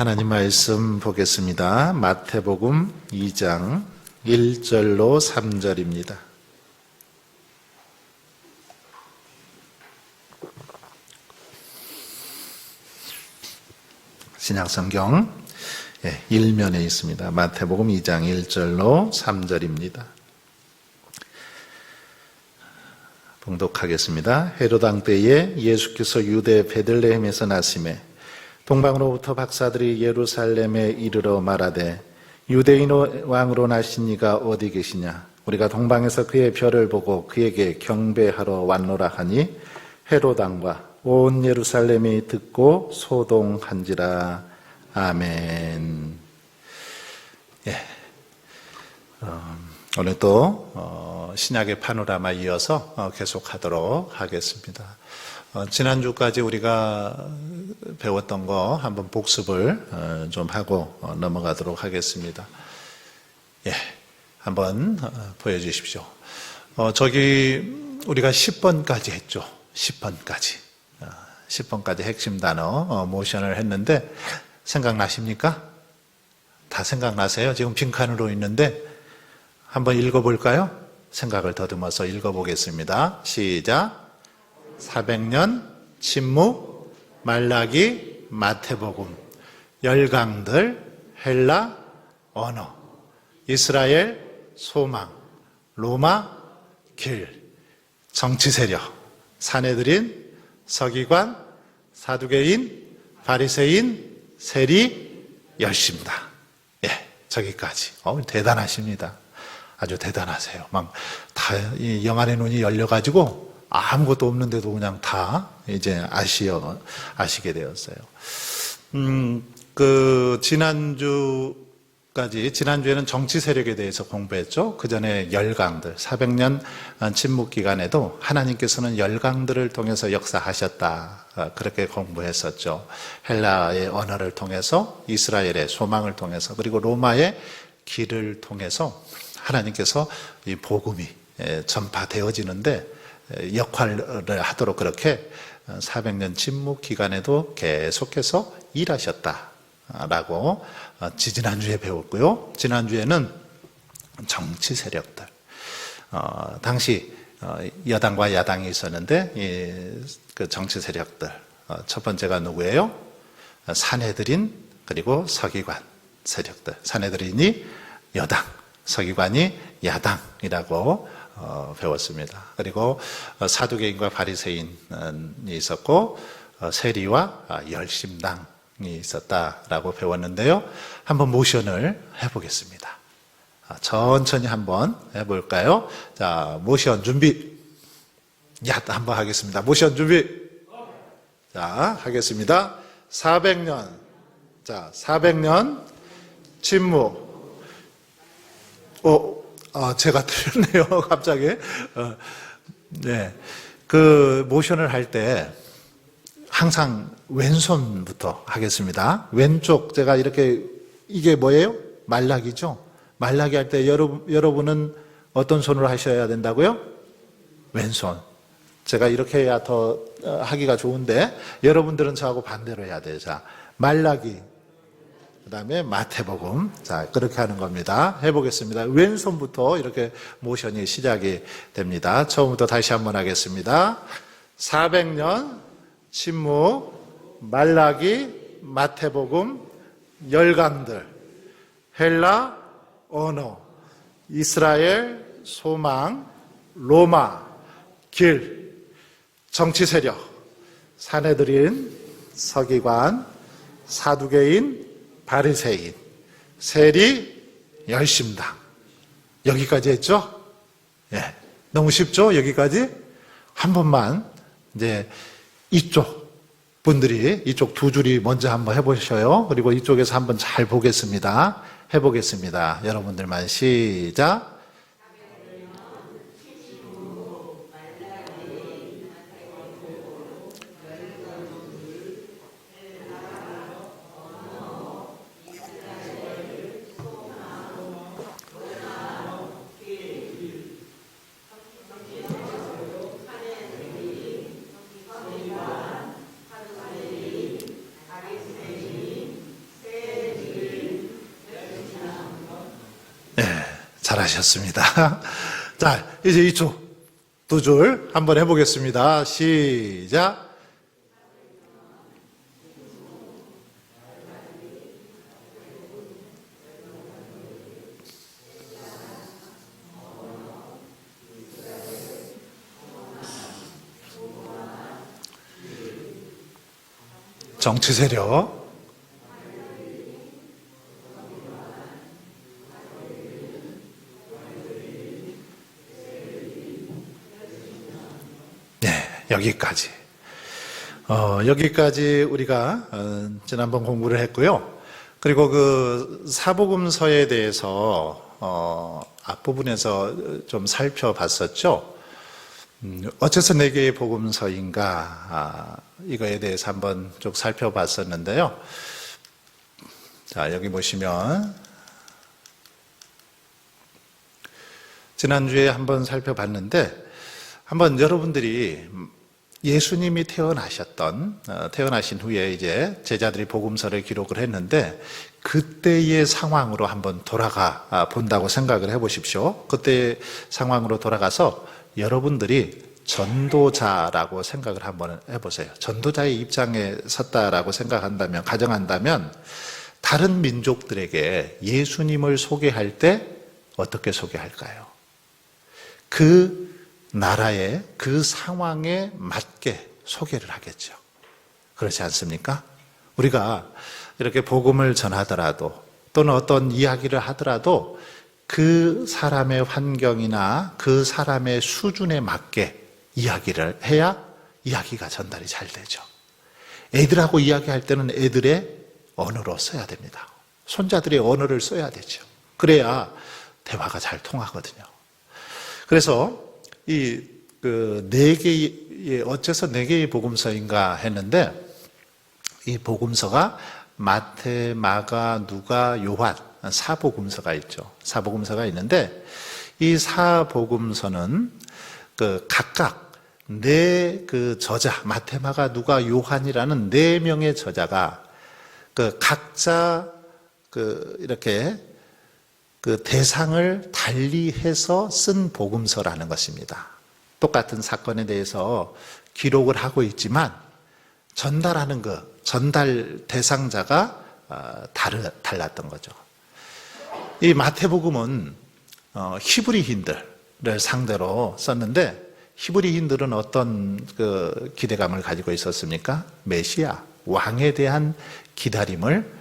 하나님 말씀 보겠습니다. 마태복음 2장 1절로 3절입니다. 신약성경 1면에 있습니다. 마태복음 2장 1절로 3절입니다. 봉독하겠습니다. 헤롯 왕 때에 예수께서 유대 베들레헴에서 나시매 동방으로부터 박사들이 예루살렘에 이르러 말하되 유대인 왕으로 나신 이가 어디 계시냐? 우리가 동방에서 그의 별을 보고 그에게 경배하러 왔노라 하니 헤롯 왕과 온 예루살렘이 듣고 소동한지라. 아멘. 오늘 또 신약의 파노라마 이어서 계속하도록 하겠습니다. 지난주까지 우리가 배웠던 거 한번 복습을 좀 하고 넘어가도록 하겠습니다. 한번 보여주십시오. 저기 우리가 10번까지 했죠. 10번까지 핵심 단어 모션을 했는데 생각나십니까? 다 생각나세요? 지금 빈칸으로 있는데 한번 읽어볼까요? 생각을 더듬어서 읽어보겠습니다. 시작. 400년 침묵, 말라기, 마태복음, 열강들, 헬라, 언어, 이스라엘, 소망, 로마, 길, 정치세력, 사내들인, 서기관, 사두개인, 바리새인, 세리, 열심다. 저기까지. 대단하십니다. 아주 대단하세요. 막 다 영안의 눈이 열려가지고 아무것도 없는데도 그냥 다 이제 아시게 되었어요. 지난주에는 정치 세력에 대해서 공부했죠. 그 전에 열강들, 400년 침묵 기간에도 하나님께서는 열강들을 통해서 역사하셨다. 그렇게 공부했었죠. 헬라의 언어를 통해서, 이스라엘의 소망을 통해서, 그리고 로마의 길을 통해서 하나님께서 이 복음이 전파되어지는데 역할을 하도록 그렇게 400년 침묵 기간에도 계속해서 일하셨다라고 지난주에 배웠고요. 지난주에는 정치 세력들, 당시 여당과 야당이 있었는데 그 정치 세력들, 첫 번째가 누구예요? 사내들인 그리고 서기관 세력들. 사내들인이 여당, 서기관이 야당이라고 배웠습니다. 그리고 사두개인과 바리새인이 있었고 세리와 열심당이 있었다라고 배웠는데요. 한번 모션을 해보겠습니다. 천천히 한번 해볼까요? 자, 모션 준비. 한번 하겠습니다. 모션 준비. 자, 하겠습니다. 400년. 자, 400년 침묵. 제가 틀렸네요. 갑자기. 그 모션을 할 때 항상 왼손부터 하겠습니다. 왼쪽 제가 이렇게, 이게 뭐예요? 말라기죠? 말라기 할 때 여러분은 어떤 손으로 하셔야 된다고요? 왼손. 제가 이렇게 해야 더 하기가 좋은데 여러분들은 저하고 반대로 해야 돼요. 자, 말라기. 그 다음에 마태복음. 자, 그렇게 하는 겁니다. 해보겠습니다. 왼손부터 이렇게 모션이 시작이 됩니다. 처음부터 다시 한번 하겠습니다. 400년 침묵, 말라기, 마태복음, 열강들, 헬라, 언어, 이스라엘, 소망, 로마, 길, 정치 세력, 사내들인, 서기관, 사두개인, 바리새인, 세리, 열심당. 여기까지 했죠? 너무 쉽죠? 여기까지? 한 번만 이제 이쪽 분들이 이쪽 두 줄이 먼저 한번 해보셔요. 그리고 이쪽에서 한번 잘 보겠습니다. 해보겠습니다. 여러분들만 시작. 잘하셨습니다. 자, 이제 이쪽 두 줄 한번 해보겠습니다. 시작. 정치 세력. 네, 여기까지. 여기까지 우리가 지난번 공부를 했고요. 그리고 그 사복음서에 대해서 앞부분에서 좀 살펴봤었죠. 어째서 네 개의 복음서인가, 이거에 대해서 한번 쭉 살펴봤었는데요. 자, 여기 보시면 지난주에 한번 살펴봤는데, 한번 여러분들이 예수님이 태어나신 후에 이제 제자들이 복음서를 기록을 했는데, 그때의 상황으로 한번 돌아가 본다고 생각을 해보십시오. 그때의 상황으로 돌아가서 여러분들이 전도자라고 생각을 한번 해보세요. 전도자의 입장에 섰다라고 생각한다면, 가정한다면, 다른 민족들에게 예수님을 소개할 때 어떻게 소개할까요? 그 나라의 그 상황에 맞게 소개를 하겠죠. 그렇지 않습니까? 우리가 이렇게 복음을 전하더라도 또는 어떤 이야기를 하더라도 그 사람의 환경이나 그 사람의 수준에 맞게 이야기를 해야 이야기가 전달이 잘 되죠. 애들하고 이야기할 때는 애들의 언어로 써야 됩니다. 손자들의 언어를 써야 되죠. 그래야 대화가 잘 통하거든요. 그래서 네 개의, 어째서 네 개의 복음서인가 했는데, 이 복음서가 마태, 마가, 누가, 요한, 사복음서가 있죠. 사복음서가 있는데, 이 사복음서는 각각 네 저자, 마태, 마가, 누가, 요한이라는 네 명의 저자가 각자 이렇게 대상을 달리해서 쓴 복음서라는 것입니다. 똑같은 사건에 대해서 기록을 하고 있지만 전달하는 전달 대상자가 달랐던 거죠. 이 마태복음은 히브리인들을 상대로 썼는데, 히브리인들은 어떤 기대감을 가지고 있었습니까? 메시아, 왕에 대한 기다림을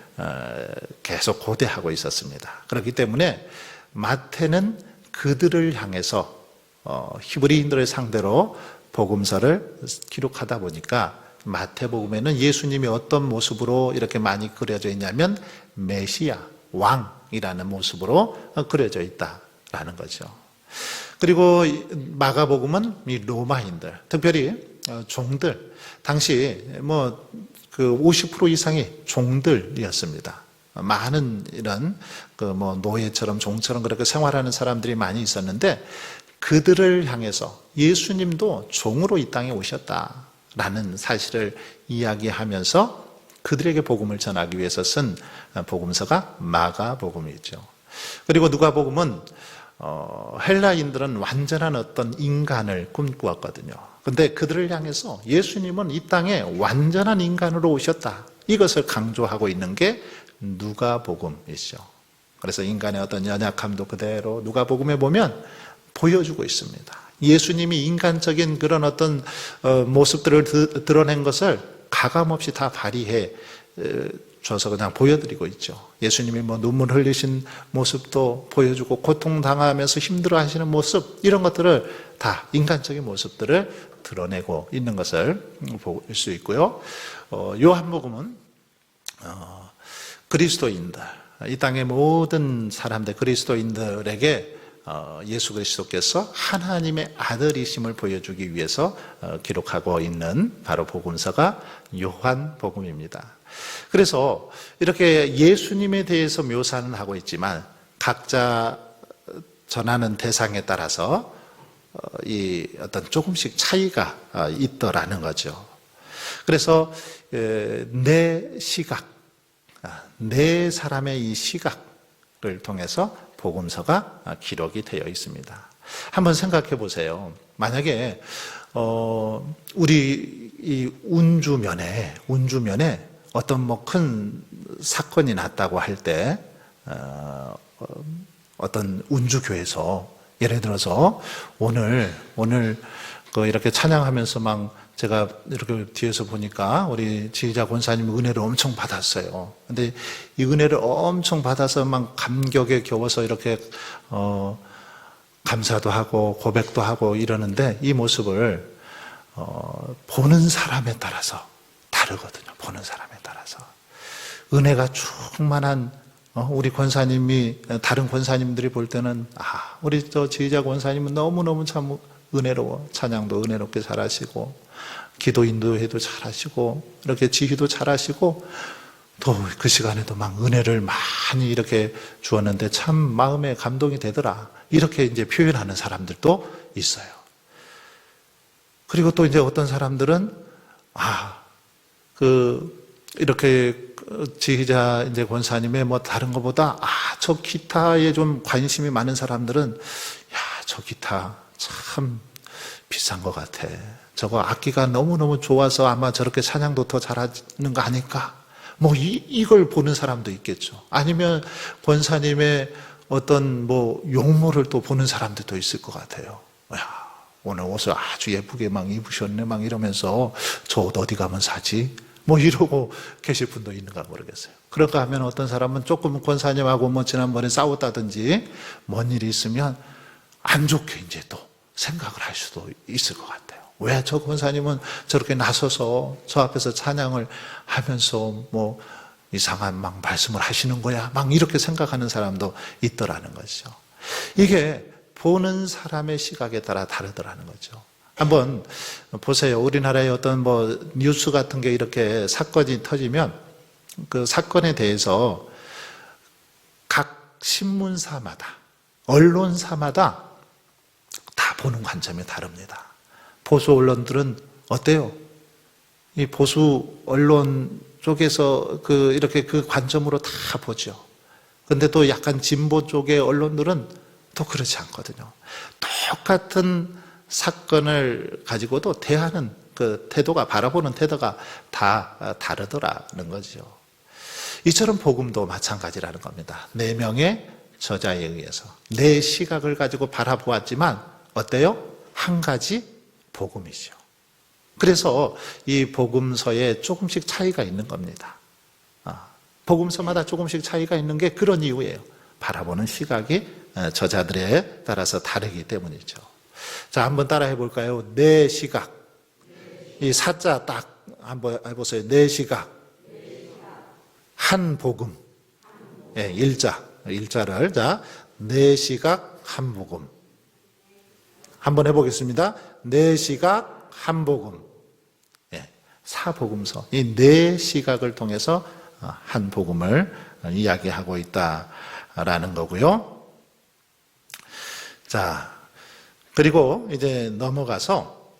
계속 고대하고 있었습니다. 그렇기 때문에 마태는 그들을 향해서 히브리인들을 상대로 복음서를 기록하다 보니까 마태복음에는 예수님이 어떤 모습으로 이렇게 많이 그려져 있냐면 메시아, 왕이라는 모습으로 그려져 있다라는 거죠. 그리고 마가복음은 이 로마인들, 특별히 종들, 당시 50% 이상이 종들이었습니다. 많은 이런 노예처럼 종처럼 그렇게 생활하는 사람들이 많이 있었는데, 그들을 향해서 예수님도 종으로 이 땅에 오셨다라는 사실을 이야기하면서 그들에게 복음을 전하기 위해서 쓴 복음서가 마가복음이죠. 그리고 누가복음은 헬라인들은 완전한 어떤 인간을 꿈꾸었거든요. 근데 그들을 향해서 예수님은 이 땅에 완전한 인간으로 오셨다, 이것을 강조하고 있는 게 누가복음이죠. 그래서 인간의 어떤 연약함도 그대로 누가복음에 보면 보여주고 있습니다. 예수님이 인간적인 그런 어떤 모습들을 드러낸 것을 가감없이 다 발휘해 줘서 그냥 보여드리고 있죠. 예수님이 눈물 흘리신 모습도 보여주고, 고통당하면서 힘들어하시는 모습, 이런 것들을 다 인간적인 모습들을 드러내고 있는 것을 볼 수 있고요. 요한복음은 그리스도인들, 이 땅의 모든 사람들, 그리스도인들에게 예수 그리스도께서 하나님의 아들이심을 보여주기 위해서 기록하고 있는 바로 복음서가 요한복음입니다. 그래서 이렇게 예수님에 대해서 묘사는 하고 있지만 각자 전하는 대상에 따라서 이 어떤 조금씩 차이가 있더라는 거죠. 그래서 내 시각, 네 사람의 이 시각을 통해서 복음서가 기록이 되어 있습니다. 한번 생각해 보세요. 만약에 우리 이 운주면에 어떤 뭐 큰 사건이 났다고 할 때 어떤 운주교에서 예를 들어서 오늘 이렇게 찬양하면서 막 제가 이렇게 뒤에서 보니까 우리 지휘자 권사님 은혜를 엄청 받았어요. 근데 이 은혜를 엄청 받아서 막 감격에 겨워서 이렇게 감사도 하고 고백도 하고 이러는데 이 모습을 보는 사람에 따라서 다르거든요. 보는 사람에 따라서. 은혜가 충만한 우리 권사님이 다른 권사님들이 볼 때는 우리 저 지휘자 권사님은 너무너무 참 은혜로워. 찬양도 은혜롭게 잘하시고 기도 인도회도 잘하시고 이렇게 지휘도 잘하시고 또 그 시간에도 막 은혜를 많이 이렇게 주었는데 참 마음에 감동이 되더라. 이렇게 이제 표현하는 사람들도 있어요. 그리고 또 이제 어떤 사람들은 이렇게 지휘자 이제 권사님의 뭐 다른 것보다 저 기타에 좀 관심이 많은 사람들은 저 기타 참 비싼 것 같아. 저거 악기가 너무너무 좋아서 아마 저렇게 찬양도 더 잘하는 거 아닐까? 뭐 이걸 보는 사람도 있겠죠. 아니면 권사님의 어떤 뭐 용모를 또 보는 사람들도 있을 것 같아요. 오늘 옷을 아주 예쁘게 막 입으셨네 막 이러면서 저 옷 어디 가면 사지? 뭐 이러고 계실 분도 있는가 모르겠어요. 그런가 하면 어떤 사람은 조금 권사님하고 뭐 지난번에 싸웠다든지 뭔 일이 있으면 안 좋게 이제 또 생각을 할 수도 있을 것 같아요. 왜 저 권사님은 저렇게 나서서 저 앞에서 찬양을 하면서 뭐 이상한 막 말씀을 하시는 거야? 막 이렇게 생각하는 사람도 있더라는 거죠. 이게 보는 사람의 시각에 따라 다르더라는 거죠. 한번 보세요. 우리나라에 어떤 뭐 뉴스 같은 게 이렇게 사건이 터지면 그 사건에 대해서 각 신문사마다, 언론사마다 다 보는 관점이 다릅니다. 보수 언론들은 어때요? 이 보수 언론 쪽에서 이렇게 그 관점으로 다 보죠. 근데 또 약간 진보 쪽의 언론들은 또 그렇지 않거든요. 똑같은 사건을 가지고도 대하는 그 태도가, 바라보는 태도가 다 다르더라는 거죠. 이처럼 복음도 마찬가지라는 겁니다. 4명의 저자에 의해서 내 시각을 가지고 바라보았지만 어때요? 한 가지 복음이죠. 그래서 이 복음서에 조금씩 차이가 있는 겁니다. 복음서마다 조금씩 차이가 있는 게 그런 이유예요. 바라보는 시각이 저자들에 따라서 다르기 때문이죠. 자, 한번 따라해 볼까요? 내 시각. 이 사자 딱 한번 해보세요. 내 시각. 한 복음. 예, 일자를. 자, 내 시각 한 복음. 한번 해보겠습니다. 내 시각 한 복음. 예, 사복음서. 이 네 시각을 통해서 한 복음을 이야기하고 있다라는 거고요. 자, 그리고 이제 넘어가서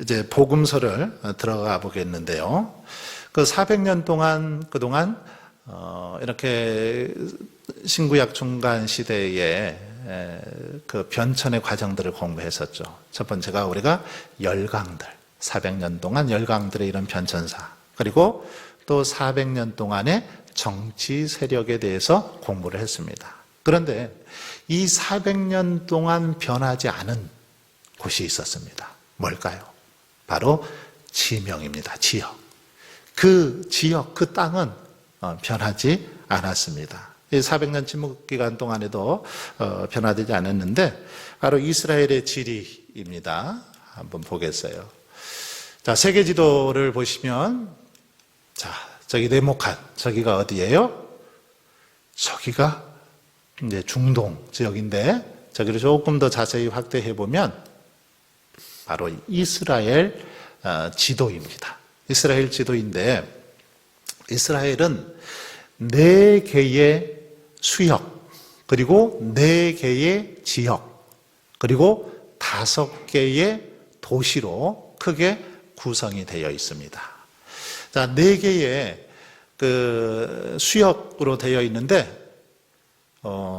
이제 복음서를 들어가 보겠는데요. 그 400년 동안 그동안 이렇게 신구약 중간 시대에 그 변천의 과정들을 공부했었죠. 첫 번째가 우리가 열강들, 400년 동안 열강들의 이런 변천사, 그리고 또 400년 동안의 정치 세력에 대해서 공부를 했습니다. 그런데 이 400년 동안 변하지 않은 곳이 있었습니다. 뭘까요? 바로 지명입니다. 지역. 그 지역, 그 땅은 변하지 않았습니다. 400년 침묵기간 동안에도 변화되지 않았는데 바로 이스라엘의 지리입니다. 한번 보겠어요. 자, 세계 지도를 보시면 자, 저기 네모칸, 저기가 어디예요? 저기가 이제 중동 지역인데 저기를 조금 더 자세히 확대해 보면 바로 이스라엘 지도입니다. 이스라엘 지도인데 이스라엘은 4개의 수역, 그리고 4개의 지역, 그리고 5개의 도시로 크게 구성이 되어 있습니다. 자, 4개의 그 수역으로 되어 있는데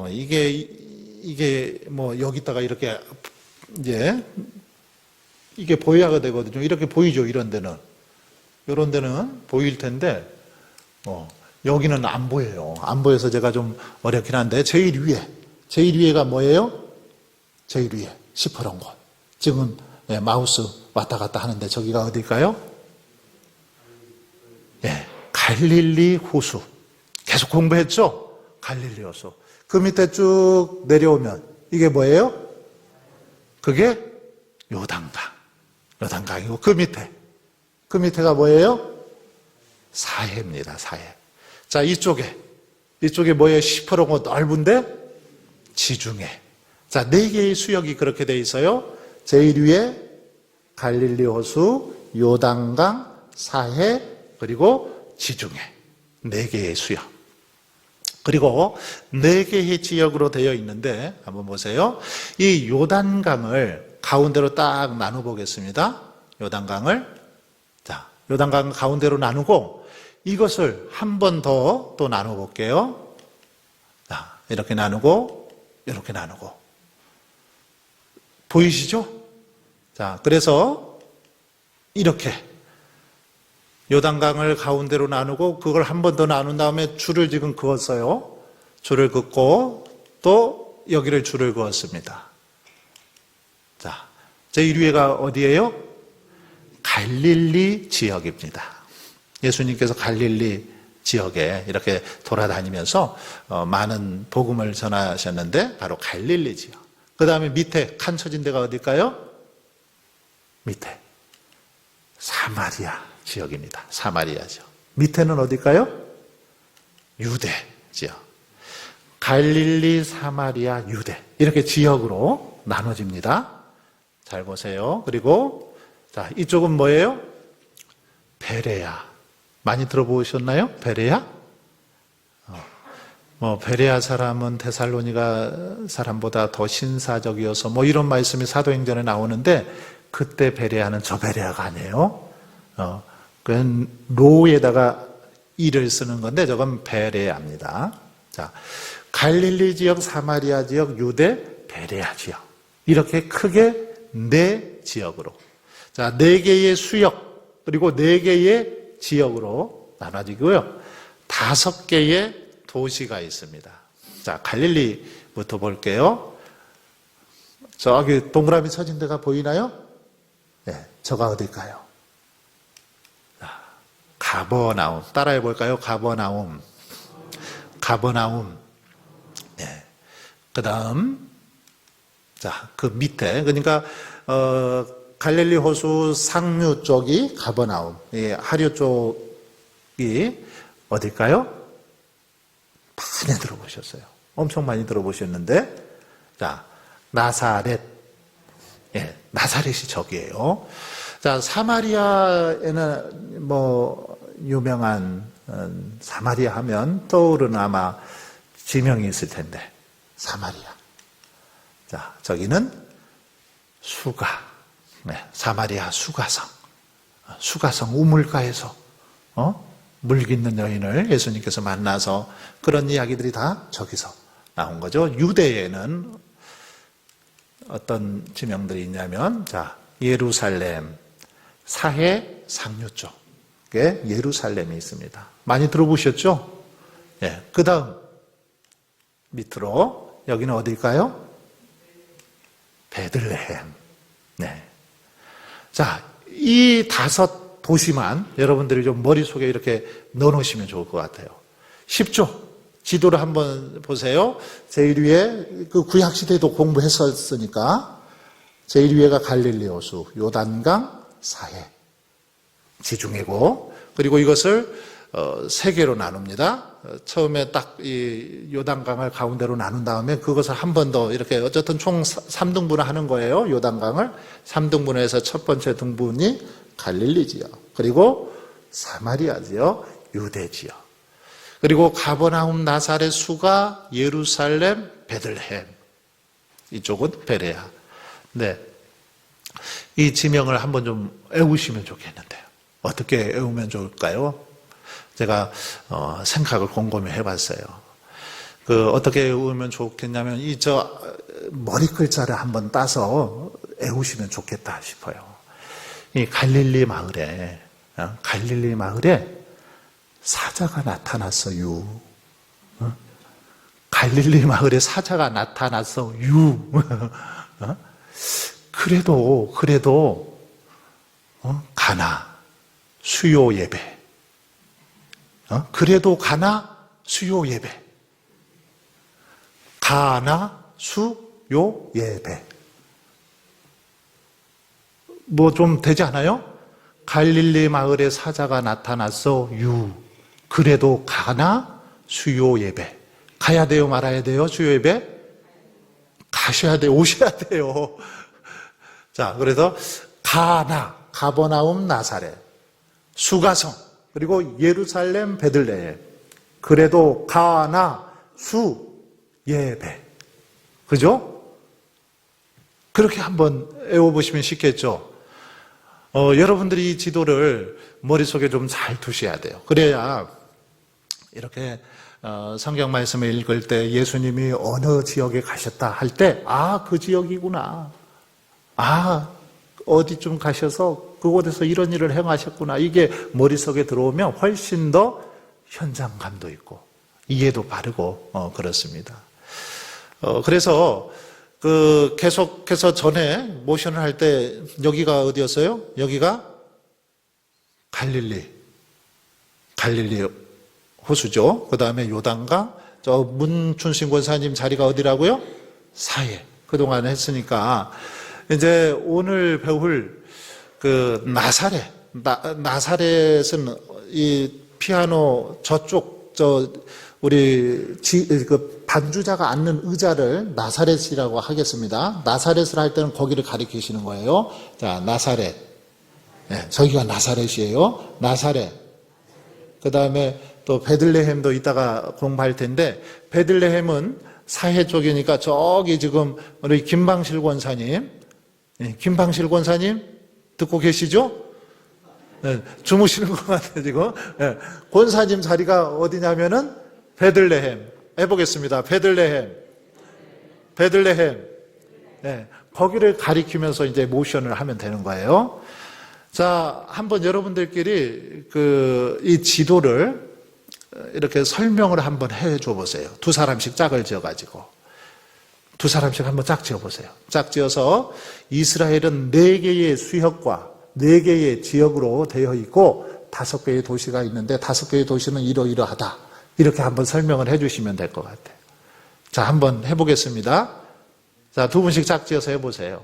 이게 뭐 여기다가 이렇게 이제 이게 보여야 되거든요. 이렇게 보이죠. 이런 데는. 이런 데는 보일 텐데, 여기는 안 보여요. 안 보여서 제가 좀 어렵긴 한데, 제일 위에가 뭐예요? 제일 위에, 시퍼런 곳. 지금 마우스 왔다 갔다 하는데, 저기가 어딜까요? 갈릴리 호수. 계속 공부했죠? 갈릴리 호수. 그 밑에 쭉 내려오면, 이게 뭐예요? 그게 요단강이고, 그 밑에가 뭐예요? 사해입니다, 사해. 자, 이쪽에 뭐예요? 시퍼런고 넓은데? 지중해. 자, 4개의 수역이 그렇게 돼 있어요. 제일 위에 갈릴리 호수, 요단강, 사해, 그리고 지중해. 4개의 수역. 그리고 4개의 지역으로 되어 있는데, 한번 보세요. 이 요단강을 가운데로 딱 나눠 보겠습니다. 요단강 가운데로 나누고 이것을 한 번 더 또 나눠 볼게요. 자, 이렇게 나누고 이렇게 나누고 보이시죠? 자, 그래서 이렇게 요단강을 가운데로 나누고 그걸 한 번 더 나눈 다음에 줄을 지금 그었어요. 줄을 긋고 또 여기를 줄을 그었습니다. 자, 제일 위에가 어디예요? 갈릴리 지역입니다. 예수님께서 갈릴리 지역에 이렇게 돌아다니면서 많은 복음을 전하셨는데 바로 갈릴리 지역. 그 다음에 밑에 칸 쳐진 데가 어딜까요? 밑에 사마리아 지역입니다. 사마리아 지역. 밑에는 어딜까요? 유대 지역. 갈릴리, 사마리아, 유대. 이렇게 지역으로 나눠집니다. 잘 보세요. 그리고 자, 이쪽은 뭐예요? 베레아. 많이 들어보셨나요? 베레아? 베레아 사람은 테살로니가 사람보다 더 신사적이어서 이런 말씀이 사도행전에 나오는데 그때 베레아는 저 베레아가 아니에요. 그건 로에다가 이를 쓰는 건데 저건 베레아입니다. 자, 갈릴리 지역, 사마리아 지역, 유대, 베레아 지역. 이렇게 크게 4지역으로. 자, 4개의 수역, 그리고 4개의 지역으로 나눠지고요. 5개의 도시가 있습니다. 자, 갈릴리부터 볼게요. 저기 동그라미 쳐진 데가 보이나요? 네, 저가 어딜까요? 가버나움. 따라해 볼까요? 가버나움. 네. 그 다음, 자, 그 밑에, 그러니까, 갈릴리 호수 상류 쪽이 가버나움, 하류 쪽이 어딜까요? 많이 들어보셨어요. 엄청 많이 들어보셨는데, 자, 나사렛. 나사렛이 저기예요. 자, 사마리아에는 유명한, 사마리아 하면 떠오르는 아마 지명이 있을 텐데, 사마리아. 자, 저기는 수가. 사마리아 수가성 우물가에서 물 깃는 여인을 예수님께서 만나서 그런 이야기들이 다 저기서 나온 거죠. 유대에는 어떤 지명들이 있냐면, 자, 예루살렘, 사해 상류 쪽에 예루살렘이 있습니다. 많이 들어보셨죠? 그 다음 밑으로 여기는 어딜까요? 베들레헴. 네. 자, 이 5 도시만 여러분들이 좀 머릿속에 이렇게 넣어놓으시면 좋을 것 같아요. 쉽죠? 지도를 한번 보세요. 제일 위에 그 구약시대도 공부했었으니까 제일 위에가 갈릴리 호수, 요단강, 사해, 지중해고, 그리고 이것을 3개로 나눕니다. 처음에 딱 이 요단강을 가운데로 나눈 다음에 그것을 한 번 더 이렇게 어쨌든 총 3등분을 하는 거예요. 요단강을 3등분해서 첫 번째 등분이 갈릴리 지역, 그리고 사마리아 지역, 유대 지역, 그리고 가버나움, 나사렛, 수가, 예루살렘, 베들레헴, 이쪽은 베레아. 네, 이 지명을 한번 좀 외우시면 좋겠는데요. 어떻게 외우면 좋을까요? 제가 생각을 곰곰이 해봤어요. 어떻게 외우면 좋겠냐면, 머리 글자를 한번 따서 외우시면 좋겠다 싶어요. 이 갈릴리 마을에 사자가 나타났어요. 갈릴리 마을에 사자가 나타났어요. 그래도, 가나, 수요 예배. 그래도 가나, 수요 예배. 가나, 수요 예배. 뭐 좀 되지 않아요? 갈릴리 마을에 사자가 나타났어요. 그래도 가나, 수요 예배. 가야 돼요, 말아야 돼요, 수요 예배? 가셔야 돼요, 오셔야 돼요. 자, 그래서 가나, 가버나움, 나사렛, 수가성, 그리고 예루살렘, 베들레헴. 그래도 가나, 수, 예배. 그죠? 그렇게 한번 외워보시면 쉽겠죠? 여러분들이 이 지도를 머릿속에 좀 잘 두셔야 돼요. 그래야 이렇게 성경 말씀을 읽을 때 예수님이 어느 지역에 가셨다 할 때, 그 지역이구나. 어디쯤 가셔서 그곳에서 이런 일을 행하셨구나. 이게 머릿속에 들어오면 훨씬 더 현장감도 있고 이해도 바르고 그렇습니다. 그래서 계속해서 전에 모션을 할 때 여기가 어디였어요? 여기가 갈릴리 호수죠. 그 다음에 요단강, 저 문춘신 권사님 자리가 어디라고요? 사해. 그동안 했으니까 이제 오늘 배울 나사렛은 이 피아노 저쪽 우리 반주자가 앉는 의자를 나사렛이라고 하겠습니다. 나사렛을 할 때는 거기를 가리키시는 거예요. 자, 나사렛. 네, 저기가 나사렛이에요. 나사렛. 그 다음에 또 베들레헴도 이따가 공부할 텐데, 베들레헴은 사해 쪽이니까 저기 지금 우리 김방실 권사님, 김방실 권사님 듣고 계시죠? 네, 주무시는 것 같아요, 지금. 네, 권사님 자리가 어디냐면은 베들레헴. 해보겠습니다. 베들레헴. 네, 거기를 가리키면서 이제 모션을 하면 되는 거예요. 자, 한번 여러분들끼리 이 지도를 이렇게 설명을 한번 해줘 보세요. 두 사람씩 짝을 지어가지고. 두 사람씩 한번 짝 지어보세요. 짝 지어서 이스라엘은 4개의 수역과 4개의 지역으로 되어 있고 5개의 도시가 있는데 5개의 도시는 이러이러하다. 이렇게 한번 설명을 해주시면 될 것 같아요. 자, 한번 해보겠습니다. 자, 두 분씩 짝 지어서 해보세요.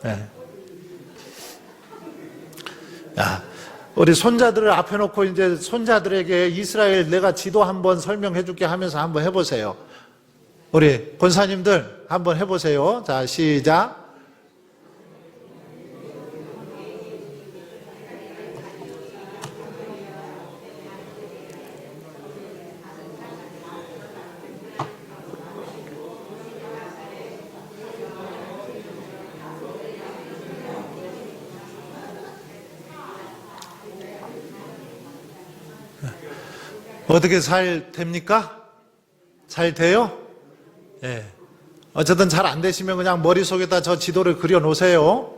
네. 야, 우리 손자들을 앞에 놓고 이제 손자들에게 이스라엘 내가 지도 한번 설명해 줄게 하면서 한번 해보세요. 우리 권사님들 한번 해보세요. 자, 시작. 어떻게 잘 됩니까? 잘 돼요? 예. 어쨌든 잘 안 되시면 그냥 머릿속에다 저 지도를 그려 놓으세요.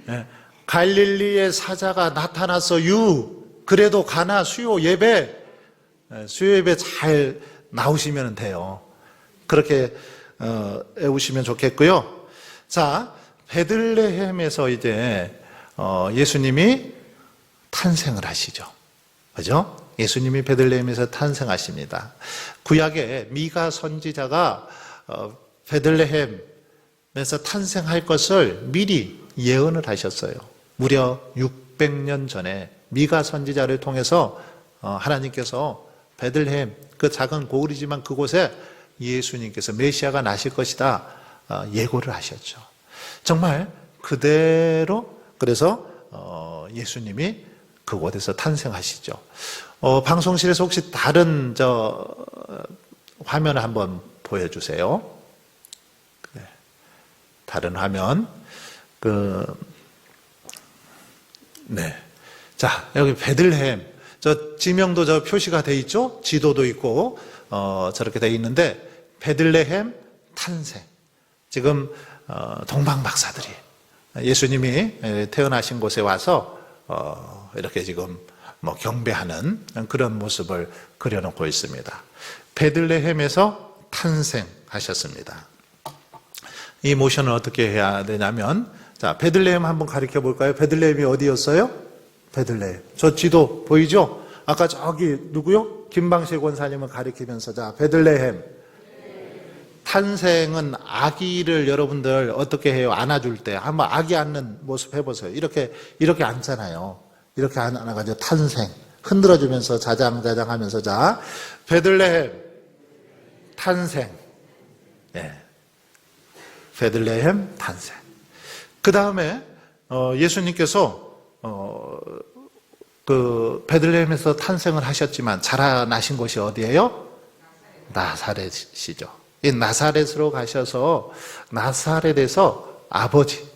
예. 갈릴리의 사자가 나타났어요. 그래도 가나 수요 예배. 예. 수요 예배 잘 나오시면 돼요. 그렇게 외우시면 좋겠고요. 자, 베들레헴에서 이제 예수님이 탄생을 하시죠. 그죠? 예수님이 베들레헴에서 탄생하십니다. 구약에 미가 선지자가 베들레헴에서 탄생할 것을 미리 예언을 하셨어요. 무려 600년 전에 미가 선지자를 통해서 하나님께서 베들레헴, 그 작은 고을이지만 그곳에 예수님께서 메시아가 나실 것이다 예고를 하셨죠. 정말 그대로 그래서 예수님이 그곳에서 탄생하시죠. 방송실에서 혹시 다른 화면을 한번 보여주세요. 네. 다른 화면. 네. 자, 여기 베들레헴. 저 지명도 저 표시가 돼 있죠? 지도도 있고 저렇게 돼 있는데 베들레헴 탄생. 지금 동방 박사들이 예수님이 태어나신 곳에 와서 이렇게 지금 뭐 경배하는 그런 모습을 그려놓고 있습니다. 베들레헴에서 탄생하셨습니다. 이 모션을 어떻게 해야 되냐면, 자, 베들레헴 한번 가르쳐 볼까요? 베들레헴이 어디였어요? 베들레헴. 저 지도 보이죠? 아까 저기 누구요? 김방실 권사님을 가리키면서, 자, 베들레헴. 탄생은 아기를 여러분들 어떻게 해요? 안아줄 때. 한번 아기 안는 모습 해보세요. 이렇게 앉잖아요. 이렇게 안아가지고 탄생. 흔들어주면서 자장자장 하면서, 자, 베들레헴. 탄생. 예. 베들레헴 탄생. 그 다음에 예수님께서 그 베들레헴에서 탄생을 하셨지만 자라나신 곳이 어디예요? 나사렛이죠. 이 나사렛으로 가셔서 나사렛에서 아버지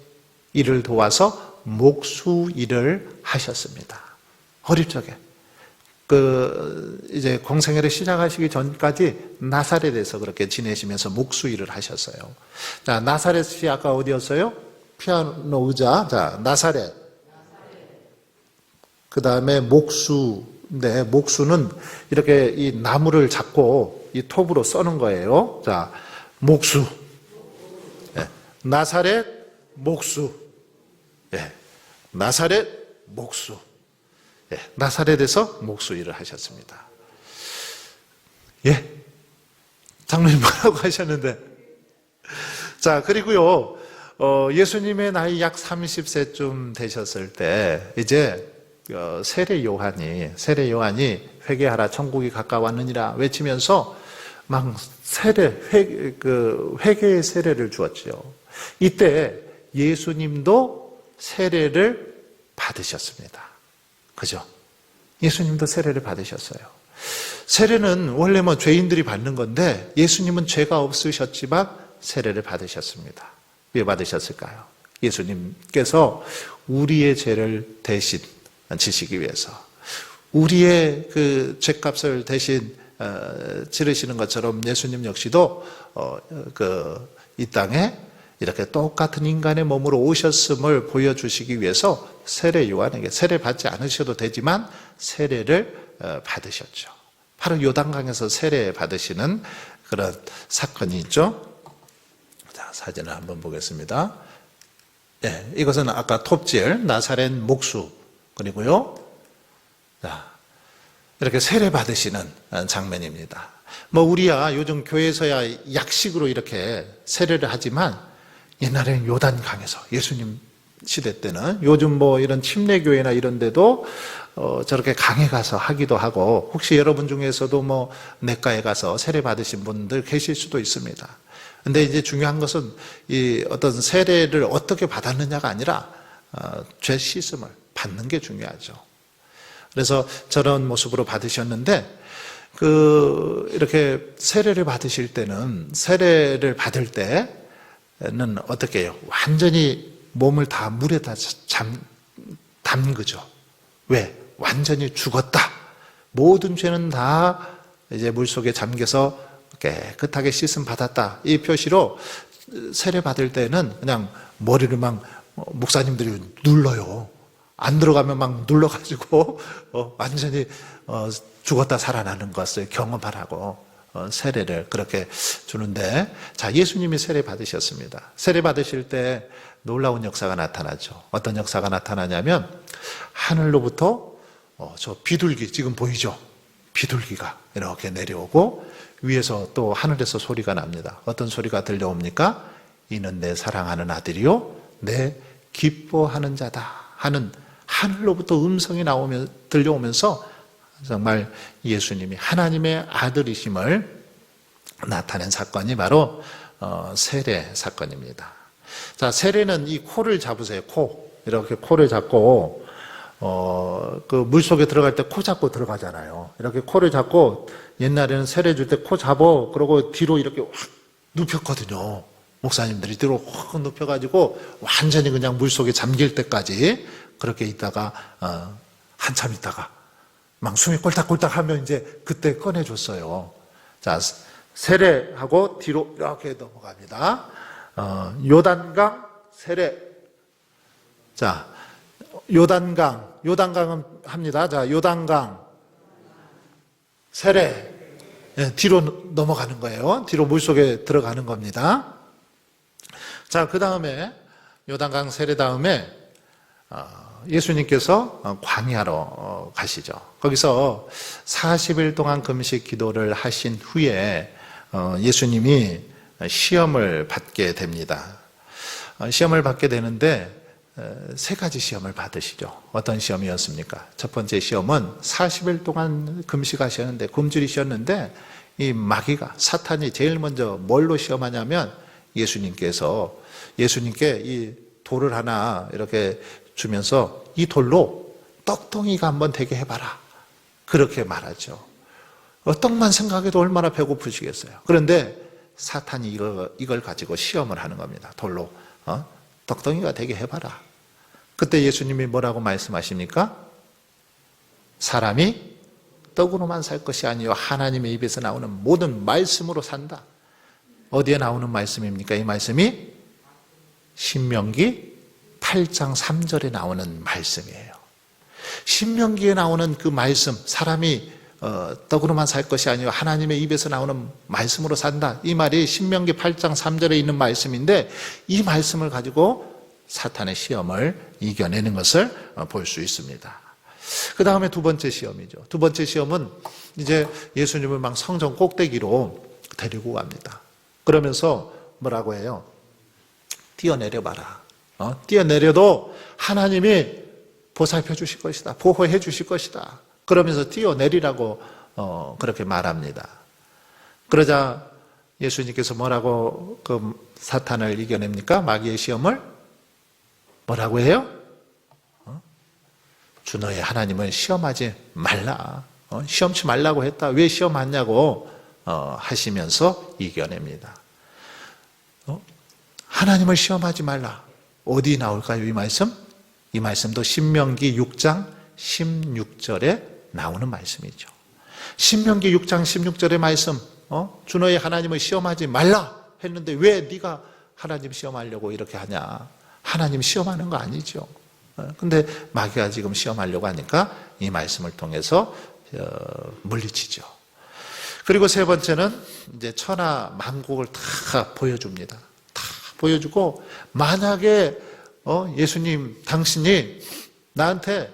일을 도와서 목수 일을 하셨습니다. 어릴 적에. 이제 공생애를 시작하시기 전까지 나사렛에서 그렇게 지내시면서 목수 일을 하셨어요. 자, 나사렛이 아까 어디였어요? 피아노 의자. 자, 나사렛. 그 다음에 목수인데, 목수는 이렇게 이 나무를 잡고 이 톱으로 써는 거예요. 자, 목수. 예. 나사렛, 목수. 예. 나사렛, 목수. 예, 나사렛에서 목수 일을 하셨습니다. 예? 장로님 뭐라고 하셨는데? 자, 그리고요, 예수님의 나이 약 30세쯤 되셨을 때, 이제, 세례 요한이 회개하라 천국이 가까웠느니라 외치면서 막 회개의 세례를 주었지요. 이때 예수님도 세례를 받으셨습니다. 그죠? 예수님도 세례를 받으셨어요. 세례는 원래 뭐 죄인들이 받는 건데 예수님은 죄가 없으셨지만 세례를 받으셨습니다. 왜 받으셨을까요? 예수님께서 우리의 죄를 대신 지시기 위해서 우리의 그 죄값을 대신 치르시는 것처럼 예수님 역시도 이 땅에 이렇게 똑같은 인간의 몸으로 오셨음을 보여주시기 위해서 세례 요한에게 세례 받지 않으셔도 되지만 세례를 받으셨죠. 바로 요단강에서 세례 받으시는 그런 사건이 있죠. 자, 사진을 한번 보겠습니다. 네, 이것은 아까 톱질 나사렛 목수 그리고요. 자, 이렇게 세례 받으시는 장면입니다. 뭐 우리야 요즘 교회에서야 약식으로 이렇게 세례를 하지만 옛날에는 요단강에서 예수님 시대 때는 요즘 뭐 이런 침례교회나 이런 데도 저렇게 강에 가서 하기도 하고 혹시 여러분 중에서도 뭐 내과에 가서 세례 받으신 분들 계실 수도 있습니다. 근데 이제 중요한 것은 이 어떤 세례를 어떻게 받았느냐가 아니라 죄 씻음을 받는 게 중요하죠. 그래서 저런 모습으로 받으셨는데 이렇게 세례를 받으실 때는 세례를 받을 때는 어떻게 해요? 완전히 몸을 다 물에다 담그죠. 왜? 완전히 죽었다. 모든 죄는 다 이제 물 속에 잠겨서 깨끗하게 씻음 받았다. 이 표시로 세례 받을 때는 그냥 머리를 막 목사님들이 눌러요. 안 들어가면 막 눌러가지고 완전히 죽었다 살아나는 것을 경험하라고 세례를 그렇게 주는데, 자, 예수님이 세례 받으셨습니다. 세례 받으실 때 놀라운 역사가 나타나죠. 어떤 역사가 나타나냐면 하늘로부터 저 비둘기 지금 보이죠? 비둘기가 이렇게 내려오고 위에서 또 하늘에서 소리가 납니다. 어떤 소리가 들려옵니까? 이는 내 사랑하는 아들이요 내 기뻐하는 자다 하는 하늘로부터 음성이 들려오면서 정말 예수님이 하나님의 아들이심을 나타낸 사건이 바로 세례 사건입니다. 자, 세례는 이 코를 잡으세요. 코. 이렇게 코를 잡고 그 물속에 들어갈 때 코 잡고 들어가잖아요. 이렇게 코를 잡고 옛날에는 세례 줄 때 코 잡어 그러고 뒤로 이렇게 확 눕혔거든요. 목사님들이 뒤로 확 눕혀가지고 완전히 그냥 물속에 잠길 때까지 그렇게 있다가 한참 있다가 막 숨이 꼴딱꼴딱 하면 이제 그때 꺼내줬어요. 자, 세례하고 뒤로 이렇게 넘어갑니다. 요단강 세례. 자, 요단강은 합니다. 자, 요단강 세례. 뒤로 넘어가는 거예요. 뒤로 물속에 들어가는 겁니다. 자, 그 다음에 요단강 세례 다음에 예수님께서 광야로 가시죠. 거기서 40일 동안 금식 기도를 하신 후에 예수님이 시험을 받게 됩니다. 시험을 받게 되는데 세 가지 시험을 받으시죠. 어떤 시험이었습니까? 첫 번째 시험은 40일 동안 금식하셨는데 굶주리셨는데 이 마귀가 사탄이 제일 먼저 뭘로 시험하냐면 예수님께 이 돌을 하나 이렇게 주면서 이 돌로 떡덩이가 한번 되게 해봐라. 그렇게 말하죠. 떡만 생각해도 얼마나 배고프시겠어요. 그런데 사탄이 이걸 가지고 시험을 하는 겁니다. 돌로 떡덩이가 되게 해봐라. 그때 예수님이 뭐라고 말씀하십니까? 사람이 떡으로만 살 것이 아니요 하나님의 입에서 나오는 모든 말씀으로 산다. 어디에 나오는 말씀입니까? 이 말씀이 신명기 8장 3절에 나오는 말씀이에요. 신명기에 나오는 그 말씀, 사람이 떡으로만 살 것이 아니요 하나님의 입에서 나오는 말씀으로 산다. 이 말이 신명기 8장 3절에 있는 말씀인데 이 말씀을 가지고 사탄의 시험을 이겨내는 것을 볼 수 있습니다. 그 다음에 두 번째 시험이죠. 두 번째 시험은 이제 예수님을 막 성전 꼭대기로 데리고 갑니다. 그러면서 뭐라고 해요? 뛰어내려봐라. 뛰어내려도 하나님이 보살펴 주실 것이다. 보호해 주실 것이다. 그러면서 뛰어내리라고 그렇게 말합니다. 그러자 예수님께서 뭐라고 그 사탄을 이겨냅니까? 마귀의 시험을 뭐라고 해요? 주 너의 하나님을 시험하지 말라. 시험치 말라고 했다. 왜 시험하냐고 하시면서 이겨냅니다. 하나님을 시험하지 말라. 어디 나올까요? 이 말씀? 이 말씀도 신명기 6장 16절에 나오는 말씀이죠. 신명기 6장 16절의 말씀, 주 너의 하나님을 시험하지 말라 했는데 왜 네가 하나님 시험하려고 이렇게 하냐? 하나님 시험하는 거 아니죠. 근데 마귀가 지금 시험하려고 하니까 이 말씀을 통해서 물리치죠. 그리고 세 번째는 이제 천하 만국을 다 보여줍니다. 다 보여주고 만약에 예수님 당신이 나한테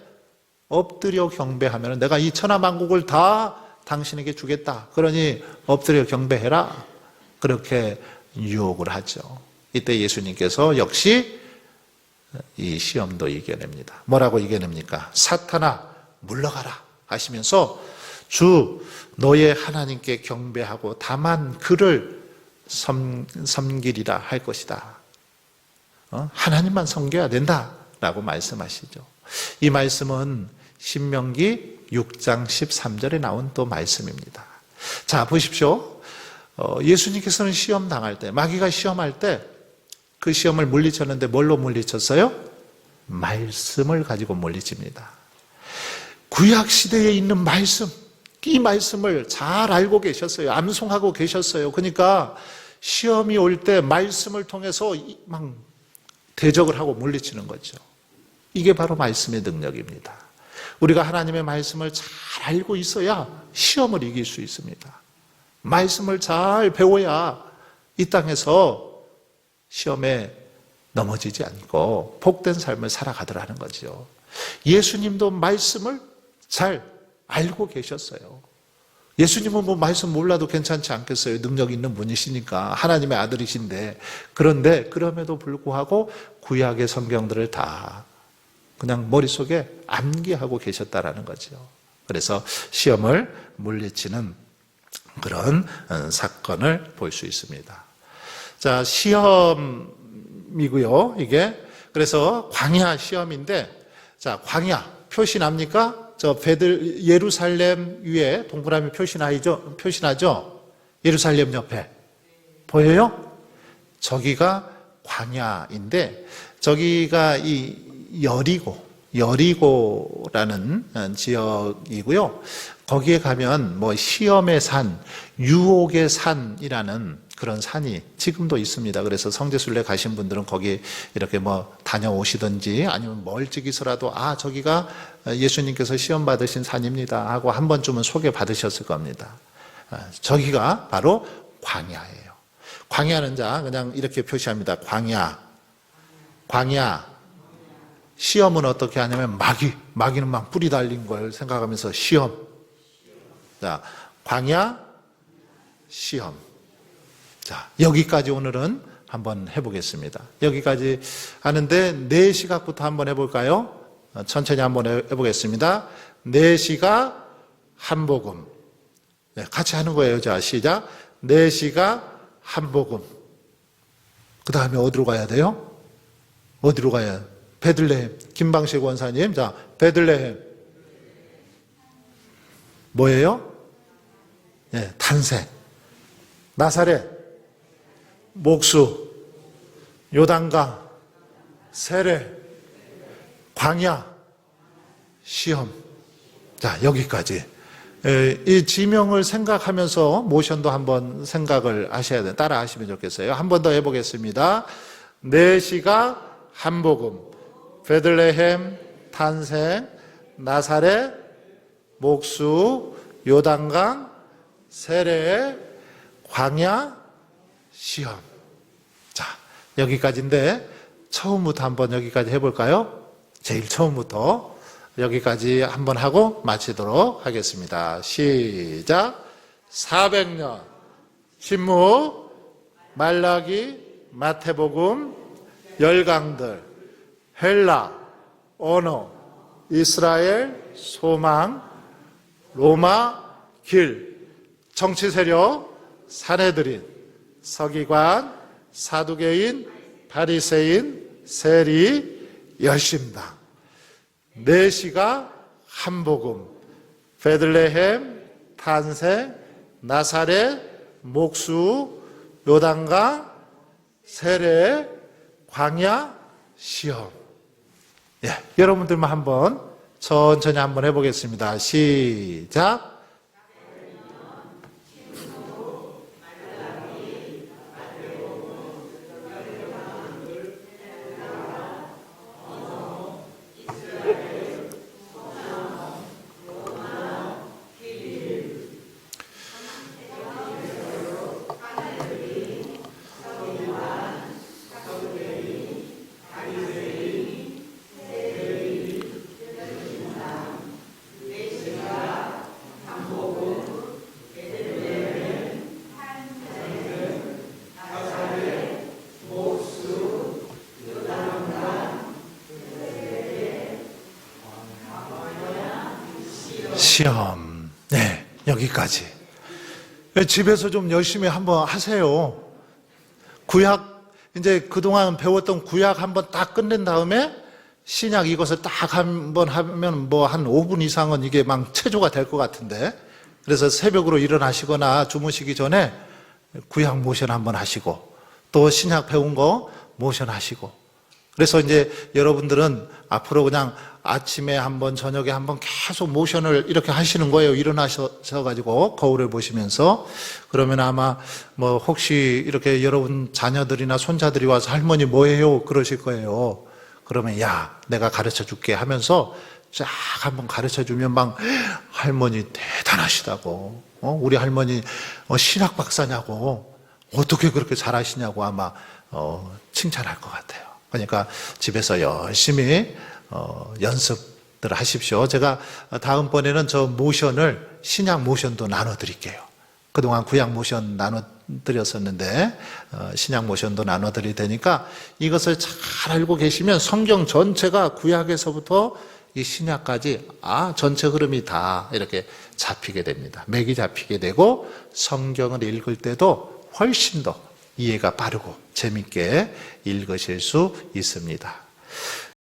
엎드려 경배하면 내가 이 천하 만국을 다 당신에게 주겠다. 그러니 엎드려 경배해라. 그렇게 유혹을 하죠. 이때 예수님께서 역시 이 시험도 이겨냅니다. 뭐라고 이겨냅니까? 사탄아 물러가라 하시면서 주 너의 하나님께 경배하고 다만 그를 섬기리라 할 것이다. 하나님만 섬겨야 된다라고 말씀하시죠. 이 말씀은 신명기 6장 13절에 나온 또 말씀입니다. 자, 보십시오. 예수님께서는 시험 당할 때, 마귀가 시험할 때 그 시험을 물리쳤는데 뭘로 물리쳤어요? 말씀을 가지고 물리칩니다. 구약 시대에 있는 말씀, 이 말씀을 잘 알고 계셨어요. 암송하고 계셨어요. 그러니까 시험이 올 때 말씀을 통해서 막 대적을 하고 물리치는 거죠. 이게 바로 말씀의 능력입니다. 우리가 하나님의 말씀을 잘 알고 있어야 시험을 이길 수 있습니다. 말씀을 잘 배워야 이 땅에서 시험에 넘어지지 않고 복된 삶을 살아가더라는 거죠. 예수님도 말씀을 잘 알고 계셨어요. 예수님은 뭐 말씀 몰라도 괜찮지 않겠어요? 능력 있는 분이시니까 하나님의 아들이신데. 그런데 그럼에도 불구하고 구약의 성경들을 다 그냥 머릿속에 암기하고 계셨다라는 거죠. 그래서 시험을 물리치는 그런 사건을 볼 수 있습니다. 자, 시험이고요, 이게. 그래서 광야 시험인데, 자, 광야 표시 납니까? 저 예루살렘 위에 동그라미 표시나죠? 예루살렘 옆에. 보여요? 저기가 광야인데, 저기가 이 여리고, 여리고라는 지역이고요. 거기에 가면 뭐 시험의 산, 유혹의 산이라는 그런 산이 지금도 있습니다. 그래서 성지순례 가신 분들은 거기 이렇게 뭐 다녀오시든지 아니면 멀찍이서라도 저기가 예수님께서 시험 받으신 산입니다 하고 한 번쯤은 소개받으셨을 겁니다. 저기가 바로 광야예요. 광야는 그냥 이렇게 표시합니다. 광야. 시험은 어떻게 하냐면 마귀는 막 뿌리 달린 걸 생각하면서 시험. 자, 광야, 시험. 자, 여기까지 오늘은 한번 해보겠습니다. 여기까지 하는데 네 시각부터 한번 해볼까요? 천천히 한번 해보겠습니다. 네 시각 한 복음. 네, 같이 하는 거예요. 자, 시작. 네 시각 한 복음. 그 다음에 어디로 가야 돼요? 어디로 가야 돼요? 베들레헴. 김방식 원사님. 자, 베들레헴. 뭐예요? 예, 탄생. 나사렛. 목수. 요단강. 세례. 광야. 시험. 자, 여기까지. 이 지명을 생각하면서 모션도 한번 생각을 하셔야 돼요. 따라 하시면 좋겠어요. 한 번 더 해보겠습니다. 네 시각 한 복음. 베들레헴 탄생, 나사렛 목수, 요단강 세례, 광야 시험. 자, 여기까지인데 처음부터 한번 여기까지 해볼까요? 제일 처음부터 여기까지 한번 하고 마치도록 하겠습니다. 시작. 400년 신무, 말라기, 마태복음, 열강들, 헬라, 언어, 이스라엘, 소망, 로마, 길, 정치 세력, 사내들인, 서기관, 사두개인, 바리새인, 세리, 열심당. 네 시가 한 복음. 베들레헴 탄생, 나사렛 목수, 요단강 세례, 광야 시험. 예, 여러분들만 한번 천천히 한번 해보겠습니다. 시작. 시험. 네, 여기까지. 집에서 좀 열심히 한번 하세요. 구약, 이제 그동안 배웠던 구약 한번 딱 끝낸 다음에 신약 이것을 딱 한번 하면 뭐 한 5분 이상은 이게 막 체조가 될 것 같은데. 그래서 새벽으로 일어나시거나 주무시기 전에 구약 모션 한번 하시고 또 신약 배운 거 모션 하시고. 그래서 이제 여러분들은 앞으로 그냥 아침에 한번 저녁에 한번 계속 모션을 이렇게 하시는 거예요. 일어나셔가지고 거울을 보시면서. 그러면 아마 뭐 혹시 이렇게 여러분 자녀들이나 손자들이 와서 할머니 뭐해요? 그러실 거예요. 그러면 야, 내가 가르쳐 줄게 하면서 쫙 한번 가르쳐 주면 막 할머니 대단하시다고. 우리 할머니 신학 박사냐고. 어떻게 그렇게 잘하시냐고 아마 칭찬할 것 같아요. 그러니까 집에서 열심히 연습들 하십시오. 제가 다음번에는 저 모션을 신약 모션도 나눠드릴게요. 그동안 구약 모션 나눠드렸었는데 신약 모션도 나눠드릴 테니까 이것을 잘 알고 계시면 성경 전체가 구약에서부터 이 신약까지 전체 흐름이 다 이렇게 잡히게 됩니다. 맥이 잡히게 되고 성경을 읽을 때도 훨씬 더 이해가 빠르고 재밌게 읽으실 수 있습니다.